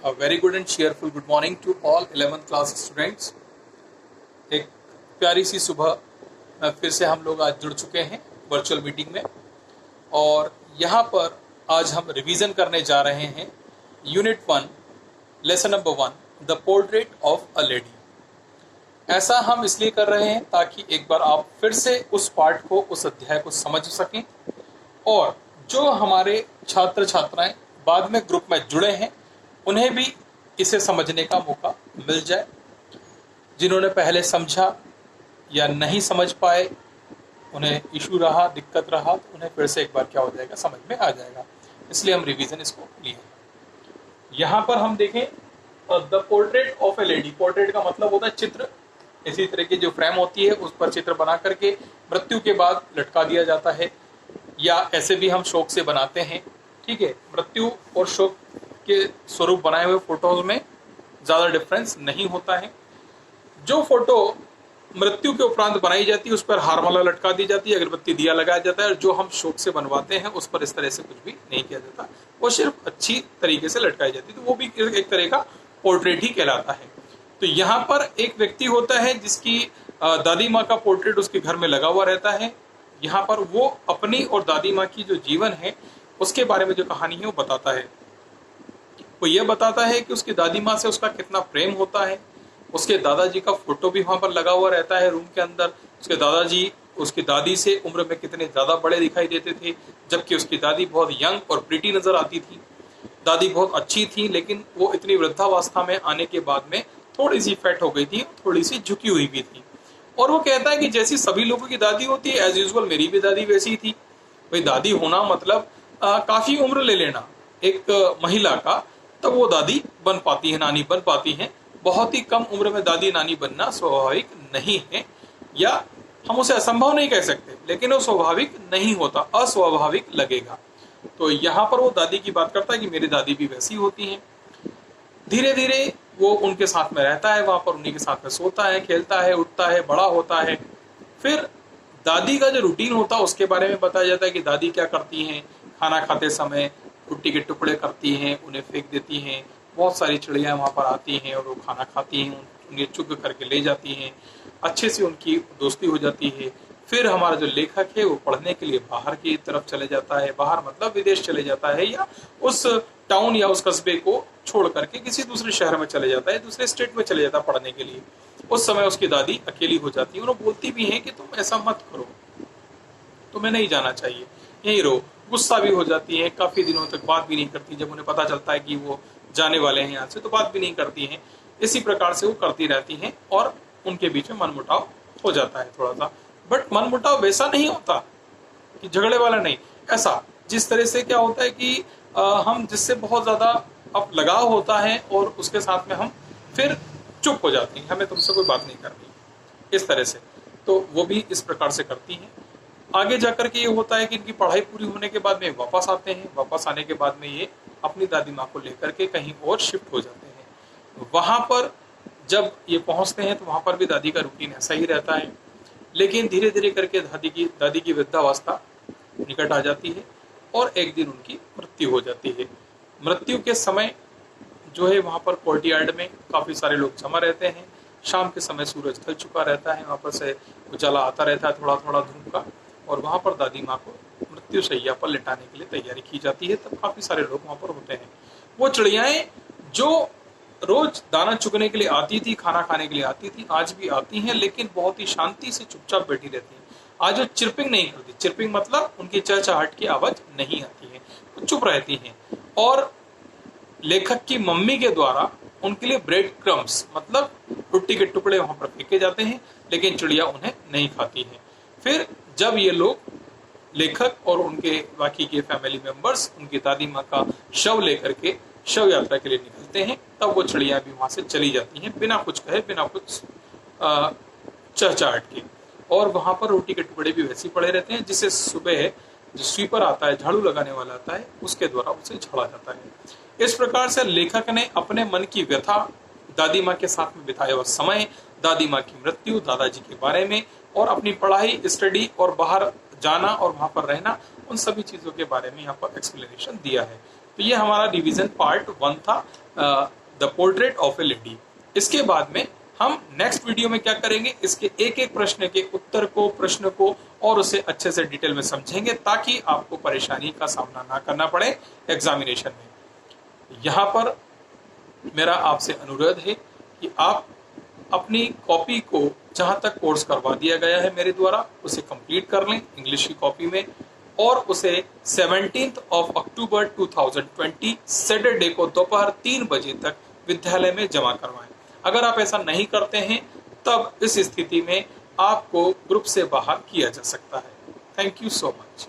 A very good and cheerful good morning to all 11th class students। एक प्यारी सी सुबह फिर से हम लोग आज जुड़ चुके हैं वर्चुअल मीटिंग में, और यहाँ पर आज हम रिवीजन करने जा रहे हैं unit 1 lesson number 1 the portrait of a lady. ऐसा हम इसलिए कर रहे हैं ताकि एक बार आप फिर से उस पार्ट को, उस अध्याय को समझ सकें, और जो हमारे छात्र छात्राएं बाद में ग्रुप में जुड़े हैं उन्हें भी इसे समझने का मौका मिल जाए। जिन्होंने पहले समझा या नहीं समझ पाए, उन्हें इशू रहा, दिक्कत रहा, तो उन्हें फिर से एक बार क्या हो जाएगा, समझ में आ जाएगा। इसलिए हम रिवीजन इसको लिए। यहाँ पर हम देखें the portrait of A lady. Portrait का मतलब होता है चित्र। इसी तरह की जो फ्रेम होती है उस पर चित्र बना करके मृत्यु के बाद लटका दिया जाता है, या ऐसे भी हम शौक से बनाते हैं। ठीक है, मृत्यु और शोक के स्वरूप बनाए हुए फोटोज में ज़्यादा डिफरेंस नहीं होता है। जो फोटो मृत्यु के उपरांत बनाई जाती है उस पर हारमाला लटका दी जाती है, अगरबत्ती दिया लगाया जाता है, और जो हम शौक से बनवाते हैं उस पर इस तरह से कुछ भी नहीं किया जाता, वो सिर्फ अच्छी तरीके से लटकाई जाती है, तो वो भी एक तरह का पोर्ट्रेट ही कहलाता है। तो यहाँ पर एक व्यक्ति होता है जिसकी दादी माँ का पोर्ट्रेट उसके घर में लगा हुआ रहता है। यहाँ पर वो अपनी और दादी माँ की जो जीवन है उसके बारे में जो कहानी है वो बताता है। वो ये बताता है कि उसकी दादी माँ से उसका कितना प्रेम होता है। उसके दादाजी का फोटो भी वहां पर लगा हुआ रहता है रूम के अंदर। उसके दादाजी उसकी दादी से उम्र में कितने ज्यादा बड़े दिखाई देते थे, जबकि उसकी दादी बहुत यंग और प्रीटी नजर आती थी। दादी बहुत अच्छी थी, लेकिन वो इतनी वृद्धावस्था में आने के बाद में थोड़ी सी फैट हो गई थी, थोड़ी सी झुकी हुई भी थी। और वो कहता है कि जैसी सभी लोगों की दादी होती है, एज यूजुअल मेरी भी दादी वैसी थी। भाई दादी होना मतलब काफी उम्र ले लेना एक महिला का, तब वो दादी बन पाती है, नानी बन पाती है। बहुत ही कम उम्र में दादी नानी बनना स्वाभाविक नहीं है, या हम उसे असंभव नहीं कह सकते, लेकिन वो स्वाभाविक नहीं होता, अस्वाभाविक लगेगा। तो यहाँ पर वो दादी की बात करता है कि मेरी दादी भी वैसी होती हैं। धीरे धीरे वो उनके साथ में रहता है, वहां पर उन्हीं के साथ में सोता है, खेलता है, उठता है, बड़ा होता है। फिर दादी का जो रूटीन होता है उसके बारे में बताया जाता है कि दादी क्या करती हैं। खाना खाते समय रोटी के टुकड़े करती हैं, उन्हें फेंक देती हैं। बहुत सारी चिड़िया वहां पर आती हैं और वो खाना खाती हैं, उन्हें चुग करके ले जाती हैं। अच्छे से उनकी दोस्ती हो जाती है। फिर हमारा जो लेखक है वो पढ़ने के लिए बाहर की तरफ चले जाता है। बाहर मतलब विदेश चले जाता है, या उस टाउन या उस कस्बे को छोड़ करके किसी दूसरे शहर में चले जाता है, दूसरे स्टेट में चले जाता है पढ़ने के लिए। उस समय उसकी दादी अकेली हो जाती है और वो बोलती भी है कि तुम ऐसा मत करो, तुम्हें नहीं जाना चाहिए, यहीं रहो। गुस्सा भी हो जाती है, काफी दिनों तक बात भी नहीं करती। जब उन्हें पता चलता है कि वो जाने वाले हैं यहाँ से, तो बात भी नहीं करती हैं। इसी प्रकार से वो करती रहती हैं और उनके बीच में मनमुटाव हो जाता है थोड़ा सा। बट मनमुटाव वैसा नहीं होता कि झगड़े वाला नहीं, ऐसा जिस तरह से क्या होता है कि हम जिससे बहुत ज्यादा अब लगाव होता है और उसके साथ में हम फिर चुप हो जाते हैं, हमें तुमसे कोई बात नहीं करनी, इस तरह से। तो वो भी इस प्रकार से करती हैं। आगे जाकर के ये होता है कि इनकी पढ़ाई पूरी होने के बाद में वापस आते हैं। वापस आने के बाद में ये अपनी दादी माँ को लेकर के कहीं और शिफ्ट हो जाते हैं। वहां पर जब ये पहुंचते हैं तो वहां पर भी दादी का रूटीन ऐसा ही रहता है, लेकिन धीरे धीरे करके दादी की वृद्धावस्था निकट आ जाती है और एक दिन उनकी मृत्यु हो जाती है। मृत्यु के समय जो है वहां पर कोर्टयार्ड में काफी सारे लोग जमा रहते हैं। शाम के समय सूरज ढल चुका रहता है, वहां पर से उजाला आता रहता है थोड़ा थोड़ा धूप का, और वहां पर दादी माँ को मृत्यु शैया पर लिटाने के लिए तैयारी की जाती है। तब काफी सारे लोग वहां पर होते हैं। वो चिड़ियाएं जो रोज दाना चुगने के लिए आती थी, खाना खाने के लिए आती थी, आज भी आती हैं, लेकिन बहुत ही शांति से चुपचाप बैठी रहती हैं। आज वो चिरपिंग नहीं करती। चिरपिंग मतलब उनकी चहचहाट की आवाज नहीं आती है, वो चुप रहती हैं। और लेखक की मम्मी के द्वारा उनके लिए ब्रेड क्रम्स मतलब रोटी के टुकड़े वहां पर फेंके जाते हैं, लेकिन चिड़िया उन्हें नहीं खाती है। फिर जब ये लोग, लेखक और उनके बाकी के फैमिली मेंबर्स, उनकी दादी माँ का शव लेकर के शव यात्रा के लिए निकलते हैं, तब वो चिड़िया भी वहां से चली जाती हैं, बिना कुछ कहे, बिना कुछ चहचहाट के। और वहां पर रोटी के टुकड़े भी वैसे ही पड़े रहते हैं, जिसे सुबह जो स्वीपर आता है, झाड़ू लगाने वाला आता है, उसके द्वारा उसे झाड़ा जाता है। इस प्रकार से लेखक ने अपने मन की व्यथा, दादी माँ के साथ में बिताया हुआ समय, दादी माँ की मृत्यु, दादाजी के बारे में, और अपनी पढ़ाई, स्टडी और बाहर जाना और वहां पर रहना, उन सभी चीजों के बारे में यहाँ पर एक्सप्लेनेशन दिया है। तो ये हमारा रिवीजन पार्ट 1 था। The portrait of A lady. इसके बाद में हम नेक्स्ट वीडियो में क्या करेंगे, इसके एक एक प्रश्न के उत्तर को, प्रश्न को और उसे अच्छे से डिटेल में समझेंगे ताकि आपको परेशानी का सामना ना करना पड़े एग्जामिनेशन में। यहाँ पर मेरा आपसे अनुरोध है कि आप अपनी कॉपी को, जहाँ तक कोर्स करवा दिया गया है मेरे द्वारा, उसे कंप्लीट कर लें इंग्लिश की कॉपी में और उसे 17 अक्टूबर 2020 सैटरडे को दोपहर 3 बजे तक विद्यालय में जमा करवाएं। अगर आप ऐसा नहीं करते हैं तब इस स्थिति में आपको ग्रुप से बाहर किया जा सकता है। Thank you so much.